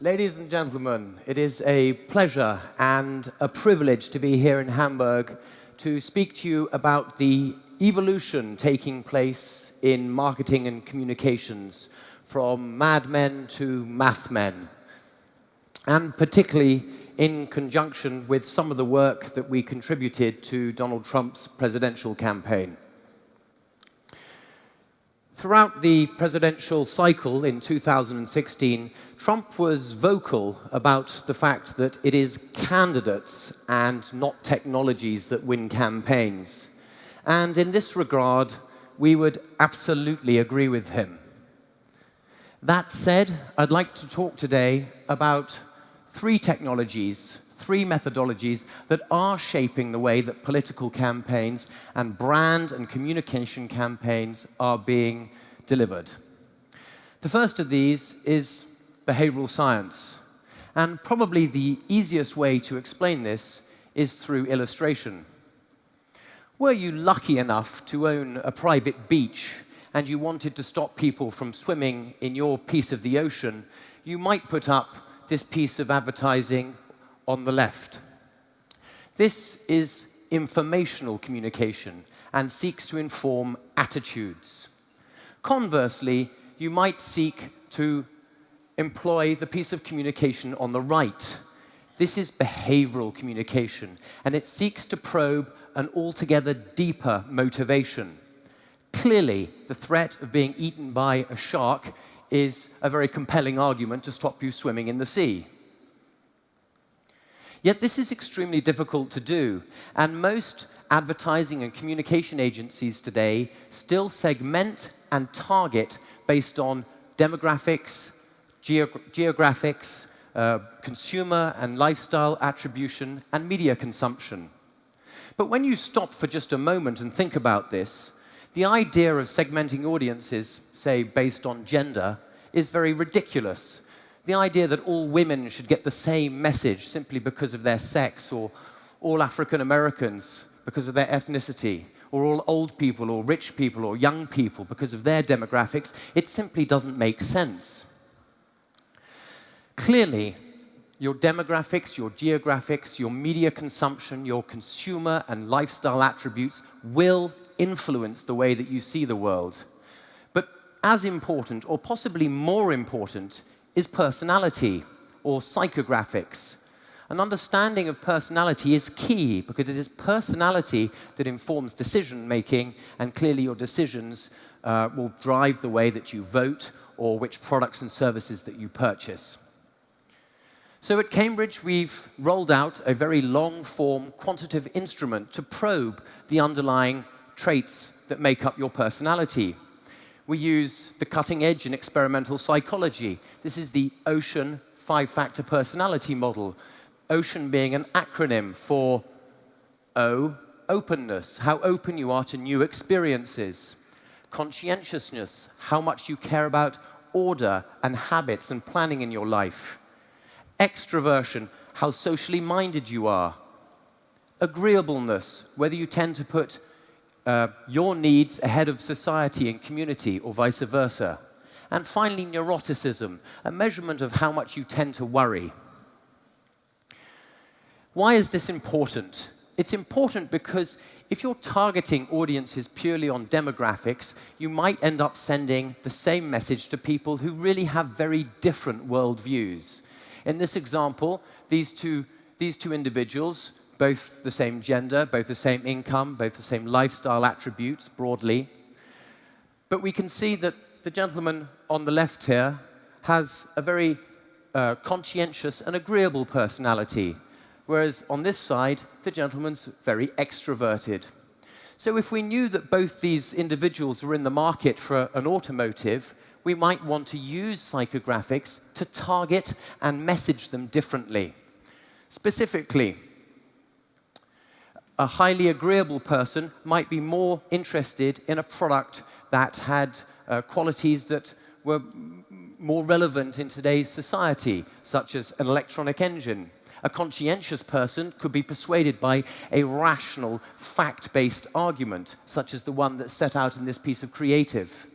Ladies and gentlemen, it is a pleasure and a privilege to be here in Hamburg to speak to you about the evolution taking place in marketing and communications from madmen to mathmen, and particularly in conjunction with some of the work that we contributed to Donald Trump's presidential campaign. Throughout the presidential cycle in 2016, Trump was vocal about the fact that it is candidates and not technologies that win campaigns. And in this regard, we would absolutely agree with him. That said, I'd like to talk today about three technologies, three methodologies that are shaping the way that political campaigns and brand and communication campaigns are being delivered. The first of these is behavioral science. And probably the easiest way to explain this is through illustration. Were you lucky enough to own a private beach and you wanted to stop people from swimming in your piece of the ocean, you might put up this piece of advertising on the left. This is informational communication and seeks to inform attitudes. Conversely, you might seek to employ the piece of communication on the right. This is behavioral communication, and it seeks to probe an altogether deeper motivation. Clearly, the threat of being eaten by a shark is a very compelling argument to stop you swimming in the sea. Yet this is extremely difficult to do, and most advertising and communication agencies today still segment and target based on demographics, geographics, consumer and lifestyle attribution, and media consumption. But when you stop for just a moment and think about this, the idea of segmenting audiences, say, based on gender, is very ridiculous. The idea that all women should get the same message simply because of their sex, or all African Americans because of their ethnicity, or all old people, or rich people, or young people because of their demographics, it simply doesn't make sense. Clearly, your demographics, your geographics, your media consumption, your consumer and lifestyle attributes will influence the way that you see the world. But as important, or possibly more important, is personality, or psychographics. An understanding of personality is key, because it is personality that informs decision-making, and clearly your decisions will drive the way that you vote or which products and services that you purchase. So at Cambridge, we've rolled out a very long-form quantitative instrument to probe the underlying traits that make up your personality. We use the cutting edge in experimental psychology. This is the OCEAN 5-factor personality model. OCEAN being an acronym for O, openness, how open you are to new experiences. Conscientiousness, how much you care about order and habits and planning in your life. Extroversion, how socially minded you are. Agreeableness, whether you tend to put your needs ahead of society and community, or vice versa. And finally, neuroticism, a measurement of how much you tend to worry. Why is this important? It's important because if you're targeting audiences purely on demographics, you might end up sending the same message to people who really have very different worldviews. In this example, these two individuals, both the same gender, both the same income, both the same lifestyle attributes, broadly. But we can see that the gentleman on the left here has a very conscientious and agreeable personality, whereas on this side, the gentleman's very extroverted. So if we knew that both these individuals were in the market for an automotive, we might want to use psychographics to target and message them differently. Specifically, a highly agreeable person might be more interested in a product that had qualities that were more relevant in today's society, such as an electronic engine. A conscientious person could be persuaded by a rational, fact-based argument, such as the one that's set out in this piece of creative.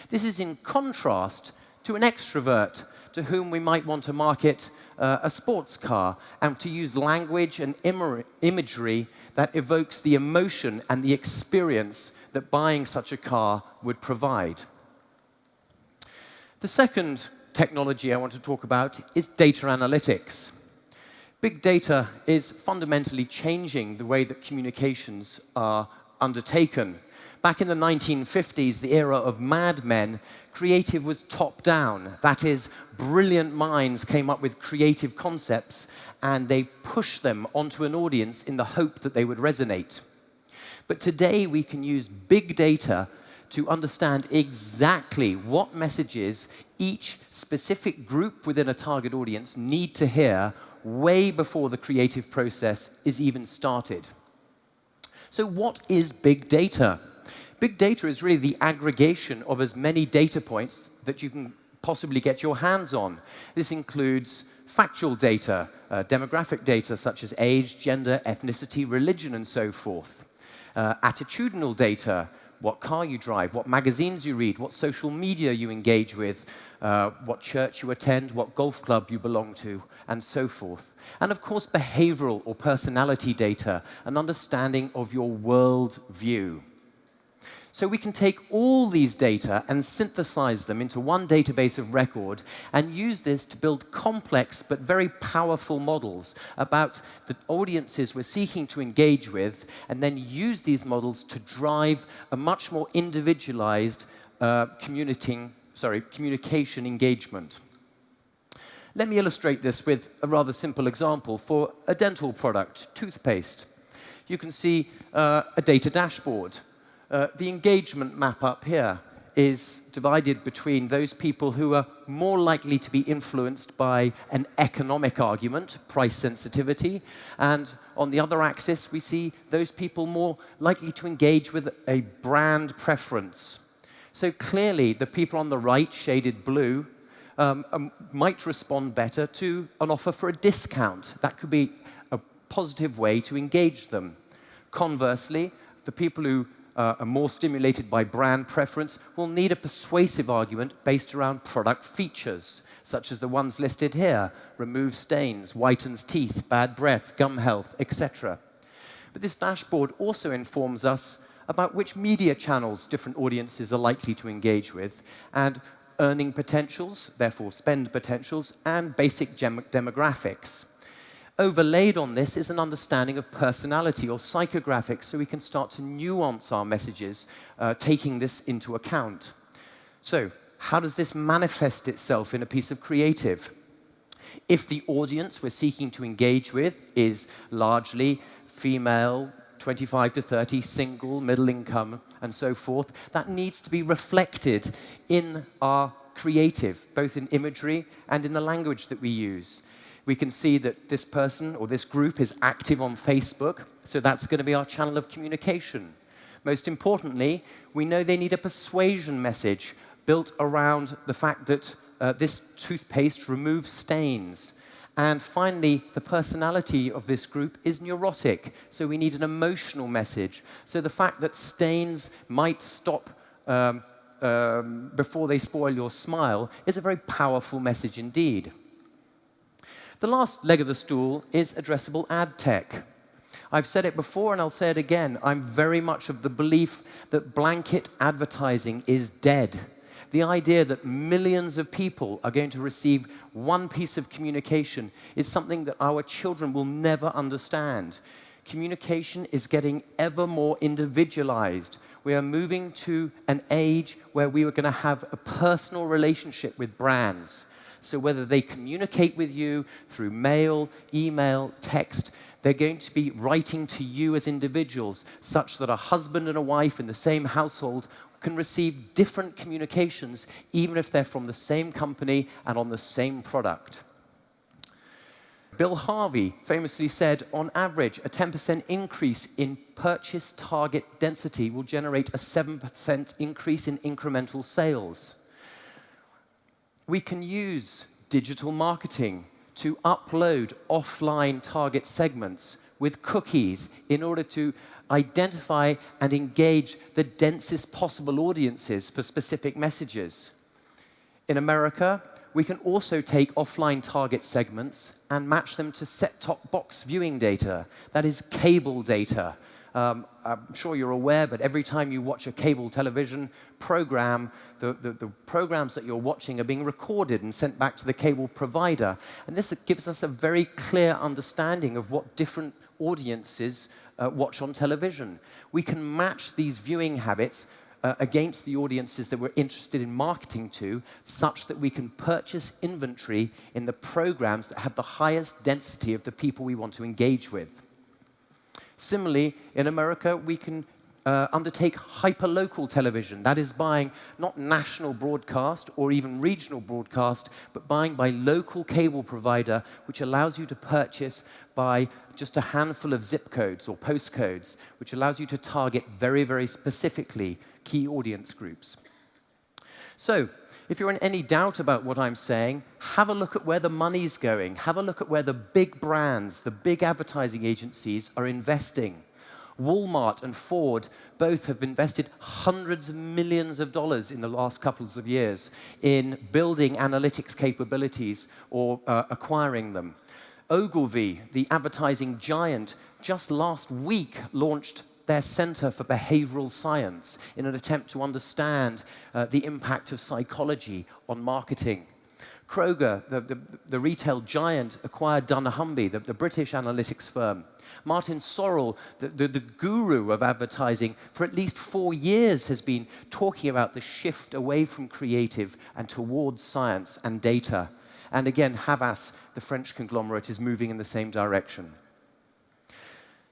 This is in contrast to an extrovert to whom we might want to market a sports car, and to use language and imagery that evokes the emotion and the experience that buying such a car would provide. The second technology I want to talk about is data analytics. Big data is fundamentally changing the way that communications are undertaken. Back in the 1950s, the era of Mad Men, creative was top-down. That is, brilliant minds came up with creative concepts, and they pushed them onto an audience in the hope that they would resonate. But today, we can use big data to understand exactly what messages each specific group within a target audience need to hear way before the creative process is even started. So what is big data? Big data is really the aggregation of as many data points that you can possibly get your hands on. This includes factual data, demographic data such as age, gender, ethnicity, religion, and so forth. Attitudinal data, what car you drive, what magazines you read, what social media you engage with, what church you attend, what golf club you belong to, and so forth. And of course, behavioral or personality data, an understanding of your world view. So we can take all these data and synthesize them into one database of record and use this to build complex but very powerful models about the audiences we're seeking to engage with, and then use these models to drive a much more individualized communication engagement. Let me illustrate this with a rather simple example for a dental product, toothpaste. You can see a data dashboard. The engagement map up here is divided between those people who are more likely to be influenced by an economic argument, price sensitivity, and on the other axis, we see those people more likely to engage with a brand preference. So clearly, the people on the right, shaded blue, might respond better to an offer for a discount. That could be a positive way to engage them. Conversely, the people who are more stimulated by brand preference will need a persuasive argument based around product features, such as the ones listed here: removes stains, whitens teeth, bad breath, gum health, etc. But this dashboard also informs us about which media channels different audiences are likely to engage with, and earning potentials, therefore spend potentials, and basic demographics. Overlaid on this is an understanding of personality or psychographics, so we can start to nuance our messages, taking this into account. So, how does this manifest itself in a piece of creative? If the audience we're seeking to engage with is largely female, 25 to 30, single, middle income, and so forth, that needs to be reflected in our creative, both in imagery and in the language that we use. We can see that this person or this group is active on Facebook, so that's going to be our channel of communication. Most importantly, we know they need a persuasion message built around the fact that this toothpaste removes stains. And finally, the personality of this group is neurotic, so we need an emotional message. So the fact that stains might stop before they spoil your smile is a very powerful message indeed. The last leg of the stool is addressable ad tech. I've said it before and I'll say it again. I'm very much of the belief that blanket advertising is dead. The idea that millions of people are going to receive one piece of communication is something that our children will never understand. Communication is getting ever more individualized. We are moving to an age where we are going to have a personal relationship with brands. So whether they communicate with you through mail, email, text, they're going to be writing to you as individuals, such that a husband and a wife in the same household can receive different communications, even if they're from the same company and on the same product. Bill Harvey famously said, on average, a 10% increase in purchase target density will generate a 7% increase in incremental sales. We can use digital marketing to upload offline target segments with cookies in order to identify and engage the densest possible audiences for specific messages. In America, we can also take offline target segments and match them to set-top box viewing data. That is cable data. I'm sure you're aware, but every time you watch a cable television program, the programs that you're watching are being recorded and sent back to the cable provider. And this gives us a very clear understanding of what different audiences watch on television. We can match these viewing habits against the audiences that we're interested in marketing to, such that we can purchase inventory in the programs that have the highest density of the people we want to engage with. Similarly, in America, we can undertake hyperlocal television. That is buying not national broadcast or even regional broadcast, but buying by local cable provider, which allows you to purchase by just a handful of zip codes or postcodes, which allows you to target very, very specifically key audience groups. So, if you're in any doubt about what I'm saying, have a look at where the money's going. Have a look at where the big brands, the big advertising agencies are investing. Walmart and Ford both have invested hundreds of millions of dollars in the last couple of years in building analytics capabilities or acquiring them. Ogilvy, the advertising giant, just last week launched their Center for Behavioral Science in an attempt to understand the impact of psychology on marketing. Kroger, the retail giant, acquired dunnhumby, the British analytics firm. Martin Sorrell, the guru of advertising, for at least 4 years has been talking about the shift away from creative and towards science and data. And again, Havas, the French conglomerate, is moving in the same direction.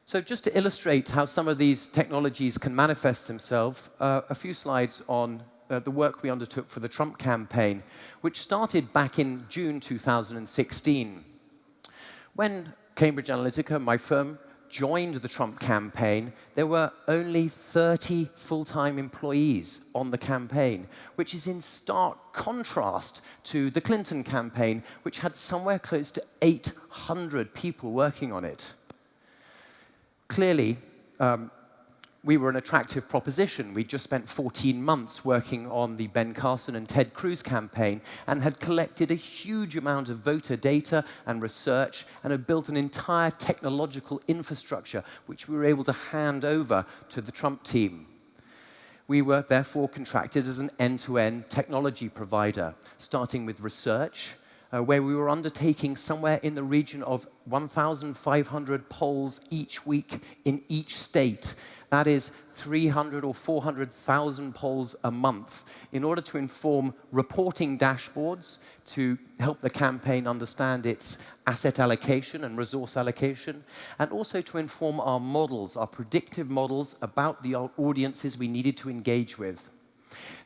So just to illustrate how some of these technologies can manifest themselves, a few slides on the work we undertook for the Trump campaign, which started back in June 2016. When Cambridge Analytica, my firm, joined the Trump campaign, there were only 30 full-time employees on the campaign, which is in stark contrast to the Clinton campaign, which had somewhere close to 800 people working on it. Clearly, we were an attractive proposition. We'd just spent 14 months working on the Ben Carson and Ted Cruz campaign and had collected a huge amount of voter data and research and had built an entire technological infrastructure which we were able to hand over to the Trump team. We were therefore contracted as an end-to-end technology provider, starting with research, where we were undertaking somewhere in the region of 1,500 polls each week in each state. That is 300 or 400,000 polls a month in order to inform reporting dashboards to help the campaign understand its asset allocation and resource allocation, and also to inform our models, our predictive models about the audiences we needed to engage with.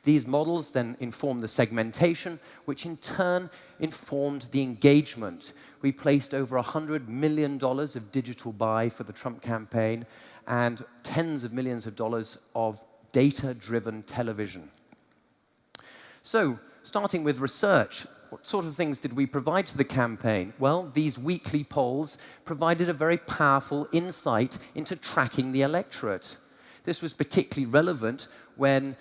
These models then informed the segmentation, which in turn informed the engagement. We placed over $100 million of digital buy for the Trump campaign and tens of millions of dollars of data-driven television. So, starting with research, what sort of things did we provide to the campaign? Well, these weekly polls provided a very powerful insight into tracking the electorate. This was particularly relevant when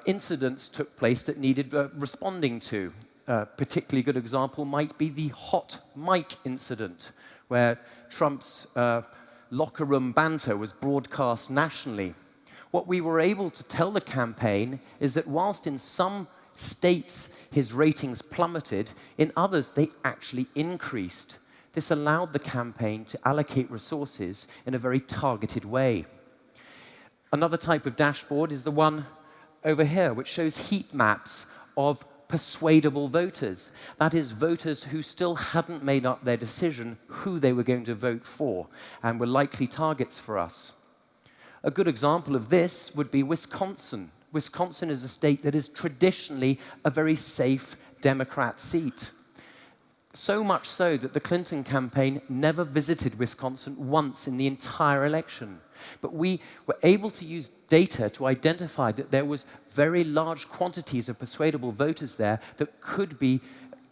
incidents took place that needed responding to. A particularly good example might be the hot mic incident, where Trump's locker room banter was broadcast nationally. What we were able to tell the campaign is that whilst in some states his ratings plummeted, in others they actually increased. This allowed the campaign to allocate resources in a very targeted way. Another type of dashboard is the one over here, which shows heat maps of persuadable voters. That is, voters who still hadn't made up their decision who they were going to vote for and were likely targets for us. A good example of this would be Wisconsin. Wisconsin is a state that is traditionally a very safe Democrat seat. So much so that the Clinton campaign never visited Wisconsin once in the entire election. But we were able to use data to identify that there was very large quantities of persuadable voters there that could be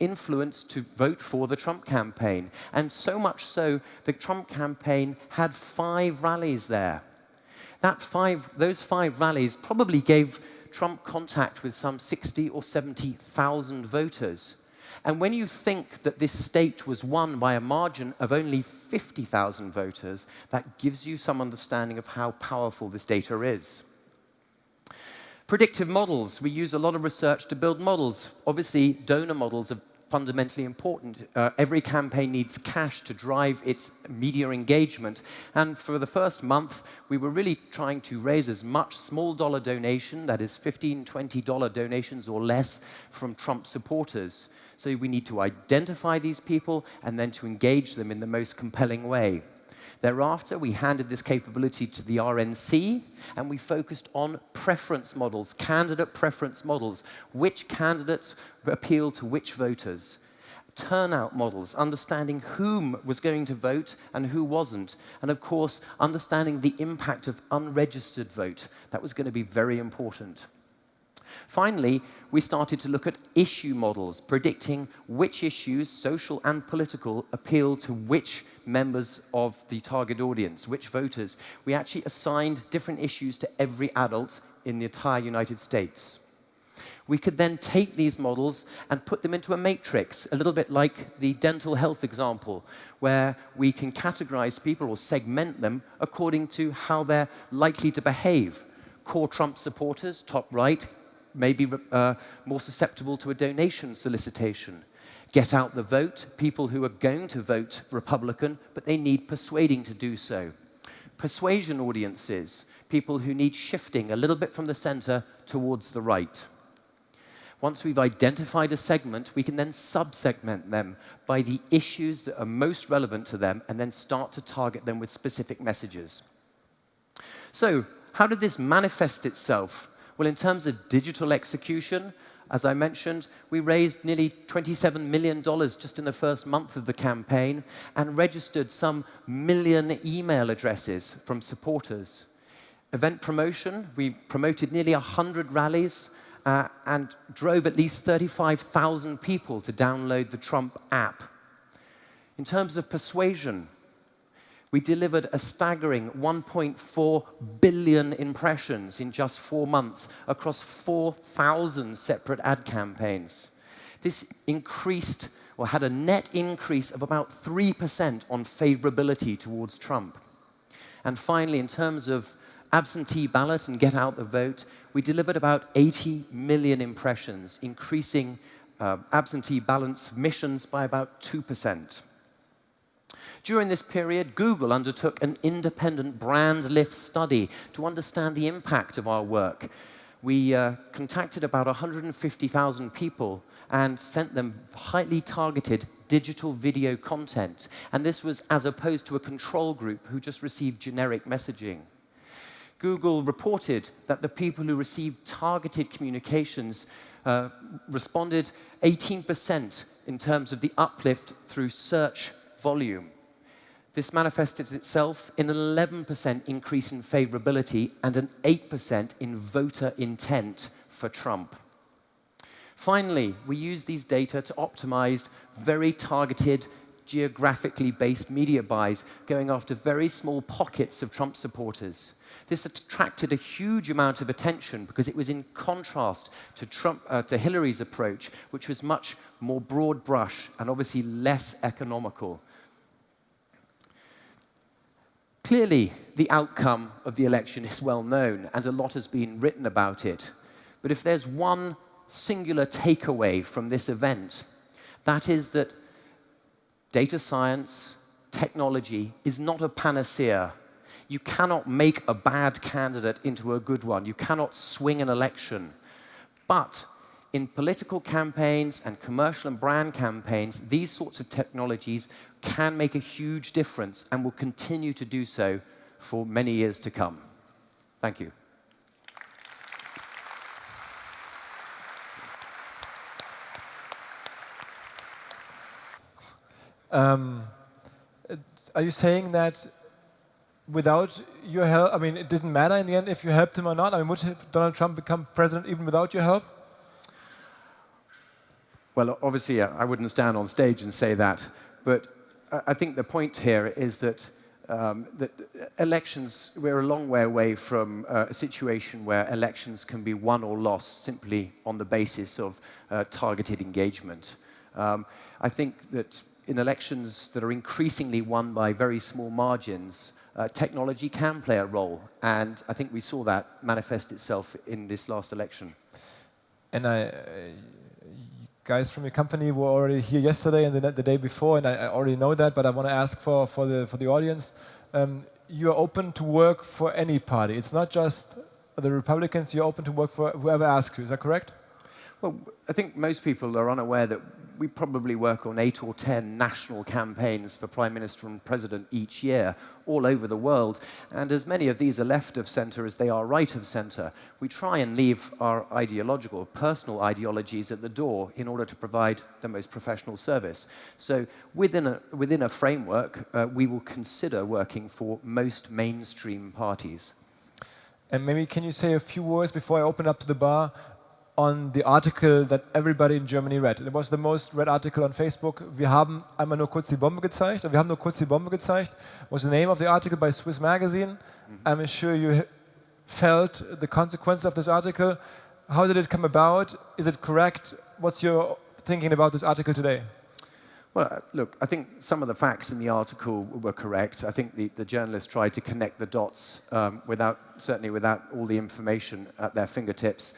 influenced to vote for the Trump campaign. And so much so, the Trump campaign had 5 rallies there. Those 5 rallies probably gave Trump contact with some 60 or 70,000 voters. And when you think that this state was won by a margin of only 50,000 voters, that gives you some understanding of how powerful this data is. Predictive models. We use a lot of research to build models. Obviously, donor models are fundamentally important. Every campaign needs cash to drive its media engagement. And for the first month, we were really trying to raise as much small dollar donation, that is $15, $20 donations or less, from Trump supporters. So we need to identify these people and then to engage them in the most compelling way. Thereafter, we handed this capability to the RNC, and we focused on preference models, candidate preference models. Which candidates appeal to which voters? Turnout models, understanding whom was going to vote and who wasn't. And of course, understanding the impact of unregistered vote. That was going to be very important. Finally, we started to look at issue models, predicting which issues, social and political, appeal to which members of the target audience, which voters. We actually assigned different issues to every adult in the entire United States. We could then take these models and put them into a matrix, a little bit like the dental health example, where we can categorize people or segment them according to how they're likely to behave. Core Trump supporters, top right, may be more susceptible to a donation solicitation. Get out the vote, people who are going to vote Republican, but they need persuading to do so. Persuasion audiences, people who need shifting a little bit from the center towards the right. Once we've identified a segment, we can then sub-segment them by the issues that are most relevant to them and then start to target them with specific messages. So, how did this manifest itself? Well, in terms of digital execution, as I mentioned, we raised nearly $27 million just in the first month of the campaign and registered some 1 million email addresses from supporters. Event promotion, we promoted nearly 100 rallies and drove at least 35,000 people to download the Trump app. In terms of persuasion, we delivered a staggering 1.4 billion impressions in just 4 months across 4,000 separate ad campaigns. This increased, or had a net increase of about 3% on favorability towards Trump. And finally, in terms of absentee ballot and get out the vote, we delivered about 80 million impressions, increasing absentee ballot submissions by about 2%. During this period, Google undertook an independent brand lift study to understand the impact of our work. We contacted about 150,000 people and sent them highly targeted digital video content. And this was as opposed to a control group who just received generic messaging. Google reported that the people who received targeted communications responded 18% in terms of the uplift through search volume. This manifested itself in an 11% increase in favorability and an 8% in voter intent for Trump. Finally, we used these data to optimize very targeted, geographically based media buys, going after very small pockets of Trump supporters. This attracted a huge amount of attention because it was in contrast to Hillary's approach, which was much more broad brush and obviously less economical. Clearly, the outcome of the election is well known, and a lot has been written about it. But if there's one singular takeaway from this event, that is that data science, technology, is not a panacea. You cannot make a bad candidate into a good one. You cannot swing an election. But in political campaigns and commercial and brand campaigns, these sorts of technologies can make a huge difference and will continue to do so for many years to come. Thank you. Are you saying that without your help, I mean, it didn't matter in the end if you helped him or not? I mean, would Donald Trump become president even without your help? Well, obviously, I wouldn't stand on stage and say that, but I think the point here is that that elections, we're a long way away from a situation where elections can be won or lost simply on the basis of targeted engagement. I think that in elections that are increasingly won by very small margins, technology can play a role, and I think we saw that manifest itself in this last election. And guys from your company were already here yesterday and the day before, and I already know that, but I want to ask for the audience. You are open to work for any party. It's not just the Republicans. You're open to work for whoever asks you. Is that correct? Well, I think most people are unaware that we probably work on 8 or 10 national campaigns for Prime Minister and President each year, all over the world. And as many of these are left of centre as they are right of centre, we try and leave our ideological, personal ideologies at the door in order to provide the most professional service. So within a framework, we will consider working for most mainstream parties. And maybe can you say a few words before I open up to the bar on the article that everybody in Germany read? It was the most read article on Facebook. Wir haben einmal nur kurz die Bombe gezeigt. Wir haben nur kurz die Bombe gezeigt. Was the name of the article by Swiss Magazine. I'm sure you felt the consequences of this article. How did it come about? Is it correct? What's your thinking about this article today? Well, look, I think some of the facts in the article were correct. I think the journalists tried to connect the dots certainly without all the information at their fingertips.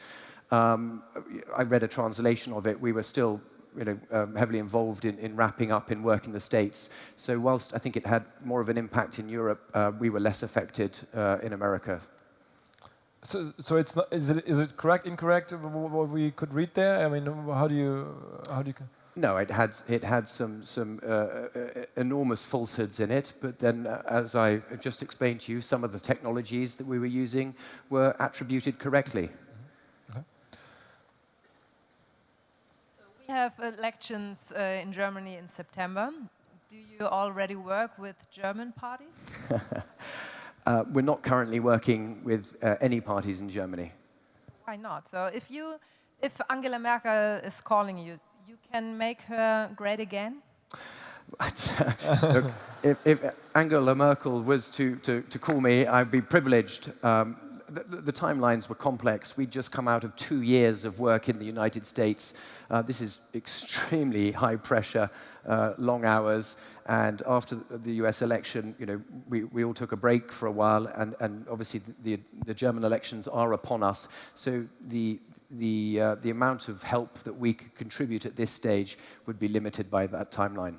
I read a translation of it. We were still heavily involved in wrapping up in work in the States. So whilst I think it had more of an impact in Europe, we were less affected in America. So it's not, is it correct, incorrect, what we could read there? I mean, how do you... No, it had some enormous falsehoods in it, but then, as I just explained to you, some of the technologies that we were using were attributed correctly. We have elections in Germany in September. Do you already work with German parties? We're not currently working with any parties in Germany. Why not? So if Angela Merkel is calling you, you can make her great again? Look, if Angela Merkel was to call me, I'd be privileged. The timelines were complex. We'd just come out of 2 years of work in the United States. This is extremely high pressure, long hours, and after the US election, we all took a break for a while, and obviously the German elections are upon us. So the amount of help that we could contribute at this stage would be limited by that timeline.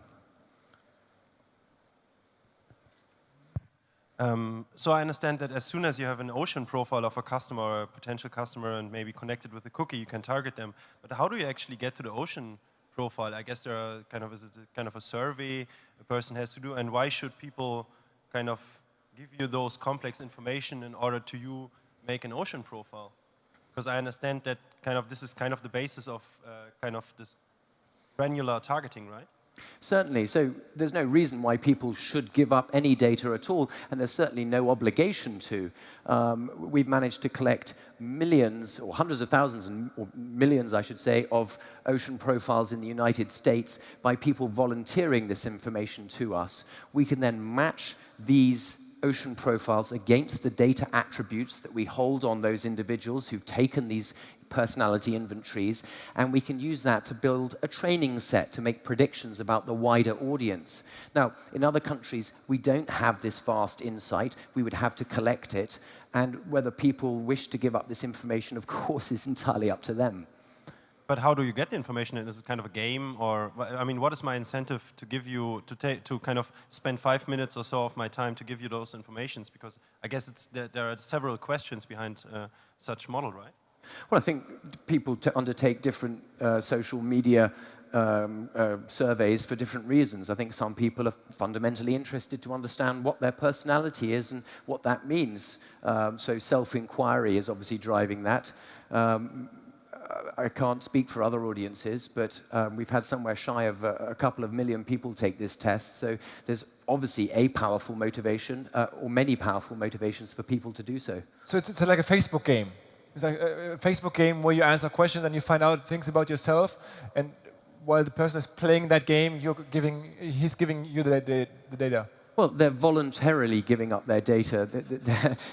So I understand that as soon as you have an ocean profile of a customer or a potential customer and maybe connected with a cookie, you can target them. But how do you actually get to the ocean profile? I guess there are is it kind of a survey a person has to do, and why should people kind of give you those complex information in order to you make an ocean profile? Because I understand that this is the basis of this granular targeting, right? Certainly. So there's no reason why people should give up any data at all, and there's certainly no obligation to. We've managed to collect millions, or hundreds of thousands, or millions, I should say, of ocean profiles in the United States by people volunteering this information to us. We can then match these ocean profiles against the data attributes that we hold on those individuals who've taken these personality inventories, and we can use that to build a training set to make predictions about the wider audience. Now, in other countries, we don't have this vast insight. We would have to collect it, and whether people wish to give up this information, of course, is entirely up to them. But how do you get the information? Is it kind of a game, or I mean, what is my incentive to give you to spend 5 minutes or so of my time to give you those informations? Because I guess there are several questions behind such model, right? Well, I think people undertake different social media surveys for different reasons. I think some people are fundamentally interested to understand what their personality is and what that means. So self-inquiry is obviously driving that. I can't speak for other audiences, but we've had somewhere shy of a couple of million people take this test. So there's obviously a powerful motivation, or many powerful motivations for people to do so. So it's like a Facebook game. It's like a Facebook game where you answer questions and you find out things about yourself, and while the person is playing that game, he's giving you the data. Well, they're voluntarily giving up their data.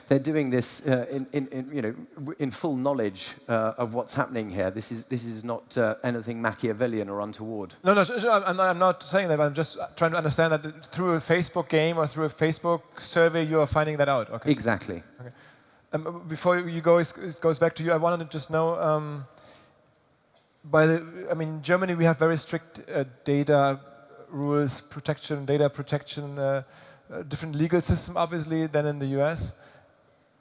They're doing this in full knowledge of what's happening here. This is not anything Machiavellian or untoward. No, I'm not saying that. I'm just trying to understand that through a Facebook game or through a Facebook survey, you are finding that out. Okay. Exactly. Okay. Before you go, it goes back to you. I wanted to just know. In Germany, we have very strict data rules, data protection, different legal system, obviously, than in the US.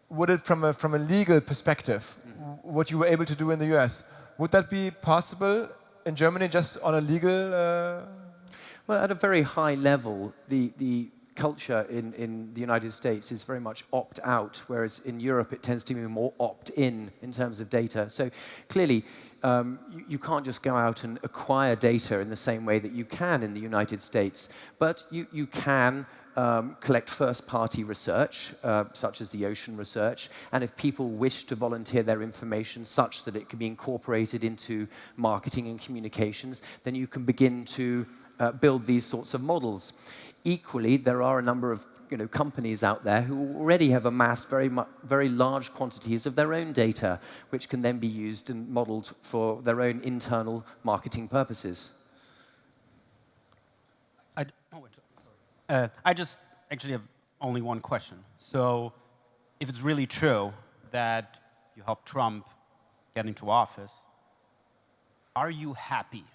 Would it, from a legal perspective, what you were able to do in the US, would that be possible in Germany, just on a legal? Well, at a very high level, the culture in the United States is very much opt-out, whereas in Europe it tends to be more opt-in terms of data. So clearly, you can't just go out and acquire data in the same way that you can in the United States, but you can collect first-party research, such as the ocean research, and if people wish to volunteer their information such that it can be incorporated into marketing and communications, then you can begin to build these sorts of models. Equally, there are a number of companies out there who already have amassed very large quantities of their own data, which can then be used and modeled for their own internal marketing purposes. I just actually have only one question. So, if it's really true that you helped Trump get into office, are you happy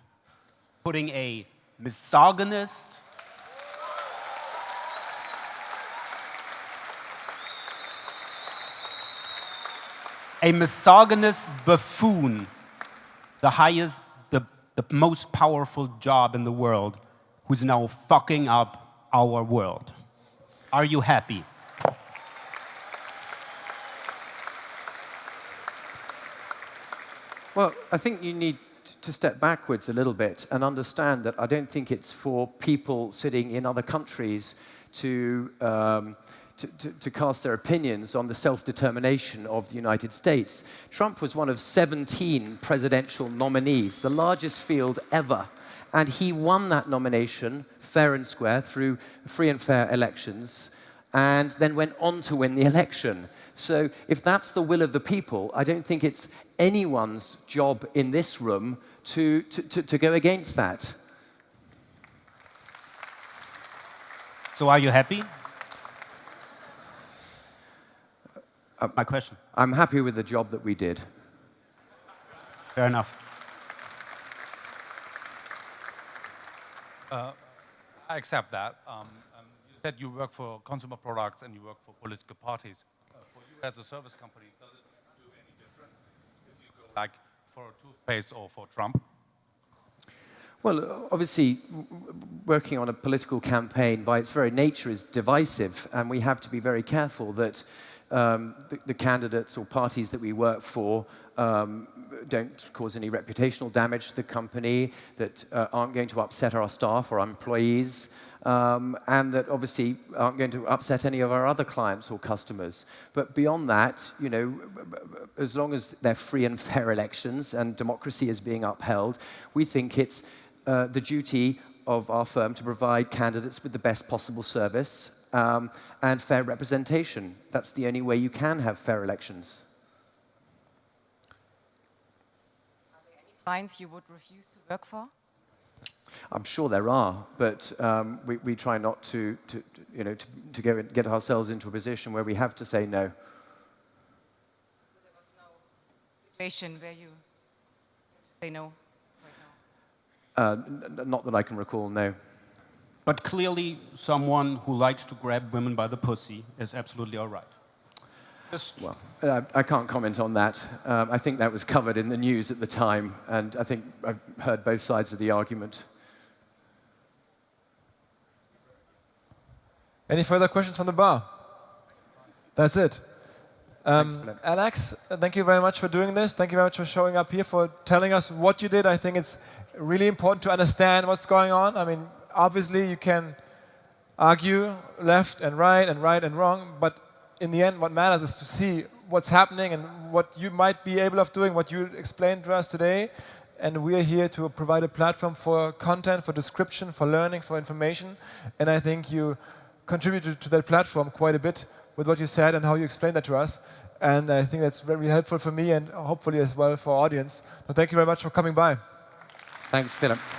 putting a misogynist, buffoon, the most powerful job in the world, who's now fucking up our world? Are you happy? Well, I think you need to step backwards a little bit and understand that I don't think it's for people sitting in other countries to cast their opinions on the self-determination of the United States. Trump was one of 17 presidential nominees, the largest field ever. And he won that nomination fair and square through free and fair elections, and then went on to win the election. So if that's the will of the people, I don't think it's anyone's job in this room to go against that. So are you happy? My question. I'm happy with the job that we did. Fair enough. I accept that. You said you work for consumer products and you work for political parties. For you as a service company, does it do any difference if you go like for a toothpaste or for Trump? Well, obviously, working on a political campaign by its very nature is divisive, and we have to be very careful that the candidates or parties that we work for don't cause any reputational damage to the company, that aren't going to upset our staff or employees, and that obviously aren't going to upset any of our other clients or customers. But beyond that, as long as they're free and fair elections and democracy is being upheld, we think it's the duty of our firm to provide candidates with the best possible service and fair representation. That's the only way you can have fair elections. Are there any clients you would refuse to work for? I'm sure there are, but we try not to go and get ourselves into a position where we have to say no. So there was no situation where you say no right now? Not that I can recall, no. But clearly, someone who likes to grab women by the pussy is absolutely all right. Well, I can't comment on that. I think that was covered in the news at the time, and I think I've heard both sides of the argument. Any further questions from the bar? That's it. Alex, thank you very much for doing this. Thank you very much for showing up here, for telling us what you did. I think it's really important to understand what's going on. I mean, obviously you can argue left and right and wrong, but in the end what matters is to see what's happening and what you might be able of doing, what you explained to us today. And we're here to provide a platform for content, for description, for learning, for information. And I think you contributed to that platform quite a bit with what you said and how you explained that to us. And I think that's very helpful for me and hopefully as well for our audience. So thank you very much for coming by. Thanks, Philip.